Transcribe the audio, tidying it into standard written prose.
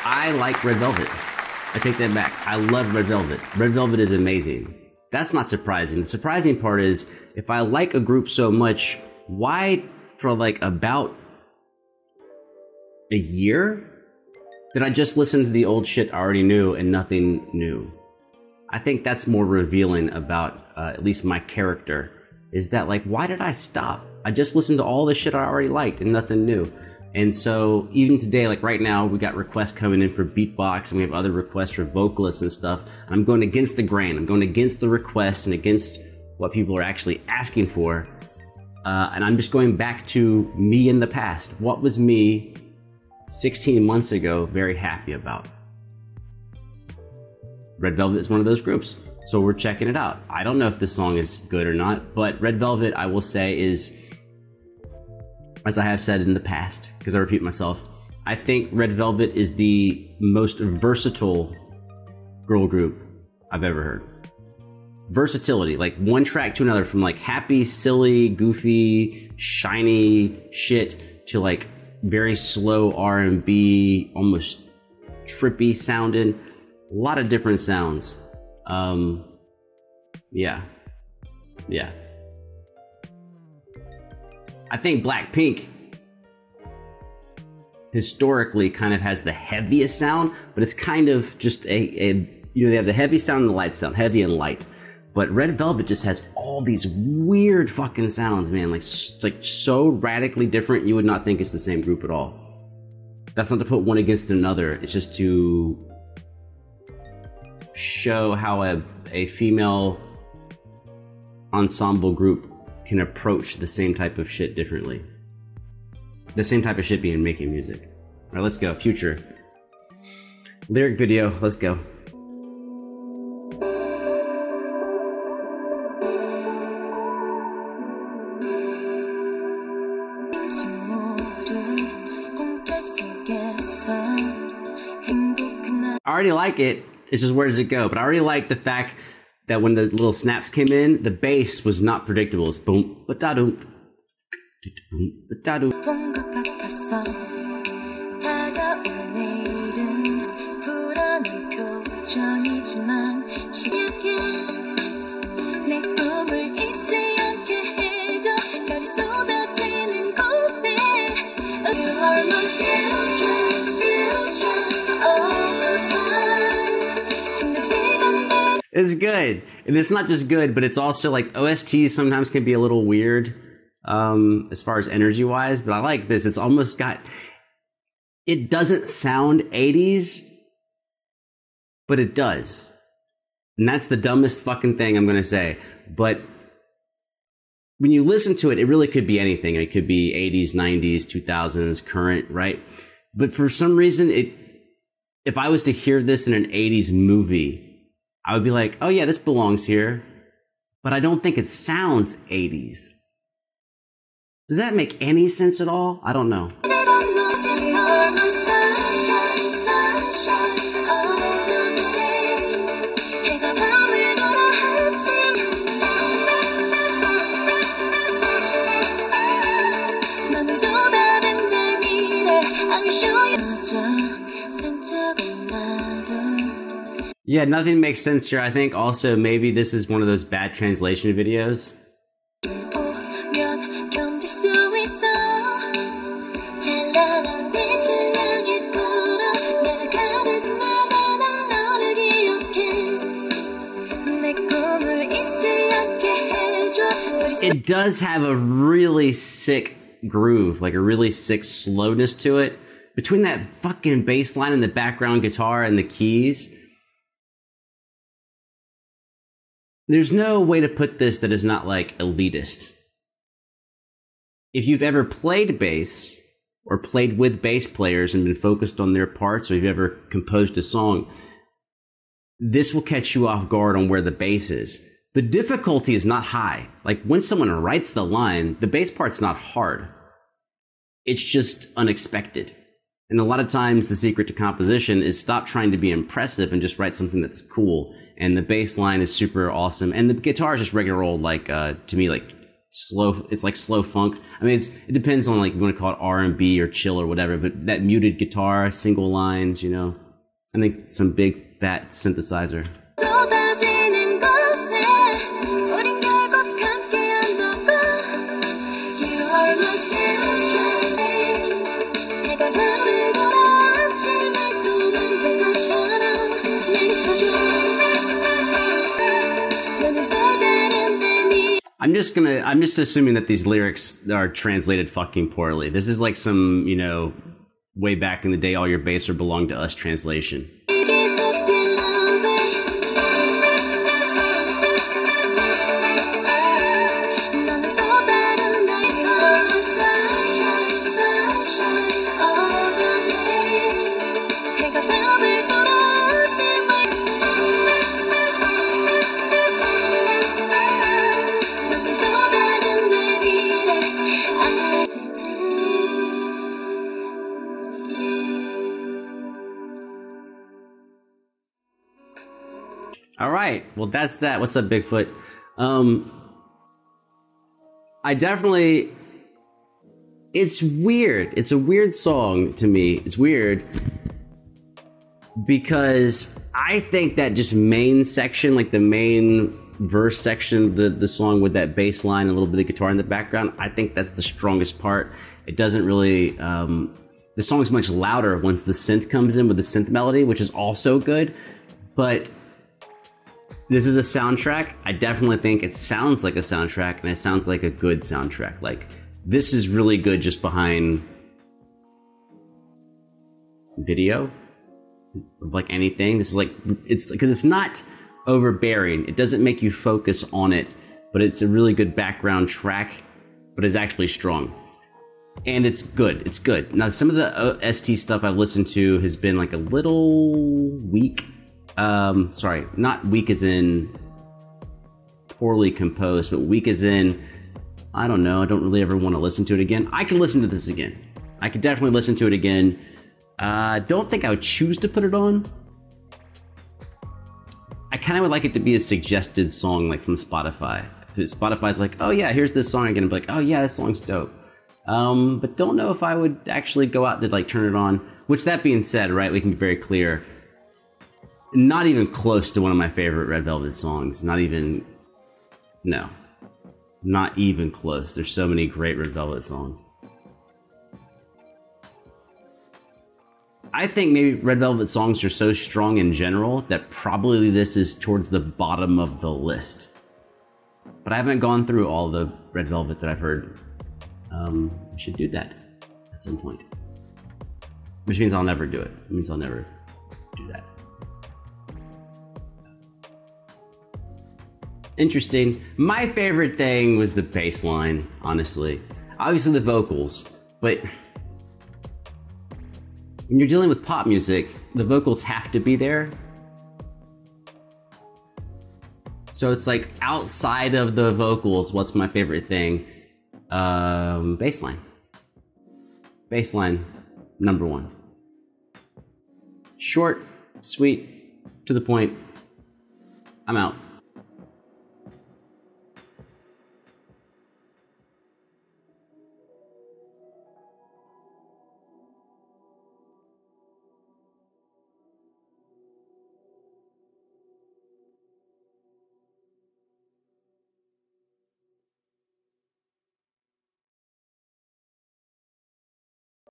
I like Red Velvet. I take that back. I love Red Velvet. Red Velvet is amazing. That's not surprising. The surprising part is, if I like a group so much, why for like about a year did I just listen to the old shit I already knew and nothing new? I think that's more revealing about at least my character, is that like, why did I stop? I just listened to all the shit I already liked and nothing new. And so even today, like right now, we got requests coming in for beatbox, and we have other requests for vocalists and stuff. And I'm going against the grain. I'm going against the requests and against what people are actually asking for. And I'm just going back to me in the past. What was me 16 months ago very happy about? Red Velvet is one of those groups. So we're checking it out. I don't know if this song is good or not, but Red Velvet, I will say, is, as I have said in the past, because I repeat myself, I think Red Velvet is the most versatile girl group I've ever heard. Versatility, like one track to another, from like happy, silly, goofy, shiny shit to like very slow R&B, almost trippy sounding. A lot of different sounds. Yeah. I think Blackpink historically kind of has the heaviest sound, but it's kind of just they have the heavy sound and the light sound, heavy and light. But Red Velvet just has all these weird fucking sounds, man. Like so radically different, you would not think it's the same group at all. That's not to put one against another. It's just to show how a female ensemble group can approach the same type of shit differently. The same type of shit being making music. All right, let's go. Future. Lyric video, let's go. I already like it. It's just, where does it go? But I already like the fact that when the little snaps came in, the bass was not predictable. It's boom, ba-da-doom, boom, ba-da-doom. It's good, and it's not just good, but it's also like OSTs sometimes can be a little weird as far as energy wise, but I like this. It's almost got, it doesn't sound 80s, but it does, and that's the dumbest fucking thing I'm gonna say. But when you listen to it, it really could be anything. It could be 80s, 90s, 2000s, current, right? But for some reason, if I was to hear this in an 80s movie, I would be like, oh yeah, this belongs here. But I don't think it sounds 80s. Does that make any sense at all? I don't know. Yeah, nothing makes sense here. I think also maybe this is one of those bad translation videos. It does have a really sick groove, like a really sick slowness to it. Between that fucking bass line and the background guitar and the keys, there's no way to put this that is not like elitist. If you've ever played bass or played with bass players and been focused on their parts, or you've ever composed a song, this will catch you off guard on where the bass is. The difficulty is not high. Like when someone writes the line, the bass part's not hard. It's just unexpected. And a lot of times the secret to composition is stop trying to be impressive and just write something that's cool. And the bass line is super awesome. And the guitar is just regular old, like, to me, like slow. It's like slow funk. I mean, it depends on like if you want to call it R&B or chill or whatever. But that muted guitar, single lines, you know, I think some big fat synthesizer. I'm just assuming that these lyrics are translated fucking poorly. This is like some, you know, way back in the day, all your bass are belong to us translation. All right, well, that's that. What's up, Bigfoot? It's weird. It's a weird song to me. It's weird because I think that just main section, like the main verse section of the song with that bass line and a little bit of guitar in the background, I think that's the strongest part. It doesn't really... the song's much louder once the synth comes in with the synth melody, which is also good, but... This is a soundtrack. I definitely think it sounds like a soundtrack, and it sounds like a good soundtrack. Like, this is really good just behind video, like anything. This is like, it's because it's not overbearing. It doesn't make you focus on it, but it's a really good background track, but it's actually strong. And it's good. It's good. Now, some of the OST stuff I've listened to has been like a little weak. Sorry, not weak as in poorly composed, but weak as in, I don't know, I don't really ever want to listen to it again. I can listen to this again. I could definitely listen to it again. Don't think I would choose to put it on. I kind of would like it to be a suggested song, like from Spotify. If Spotify's like, oh yeah, here's this song again, I'd be like, oh yeah, this song's dope. But don't know if I would actually go out to like turn it on. Which, that being said, right, we can be very clear. Not even close to one of my favorite Red Velvet songs. Not even... No. Not even close. There's so many great Red Velvet songs. I think maybe Red Velvet songs are so strong in general that probably this is towards the bottom of the list. But I haven't gone through all the Red Velvet that I've heard. I should do that at some point. Which means I'll never do it. It means I'll never do that. Interesting. My favorite thing was the bass line, honestly. Obviously the vocals, but when you're dealing with pop music, the vocals have to be there. So it's like outside of the vocals, what's my favorite thing? Bass line. Bass line, number one. Short, sweet, to the point. I'm out.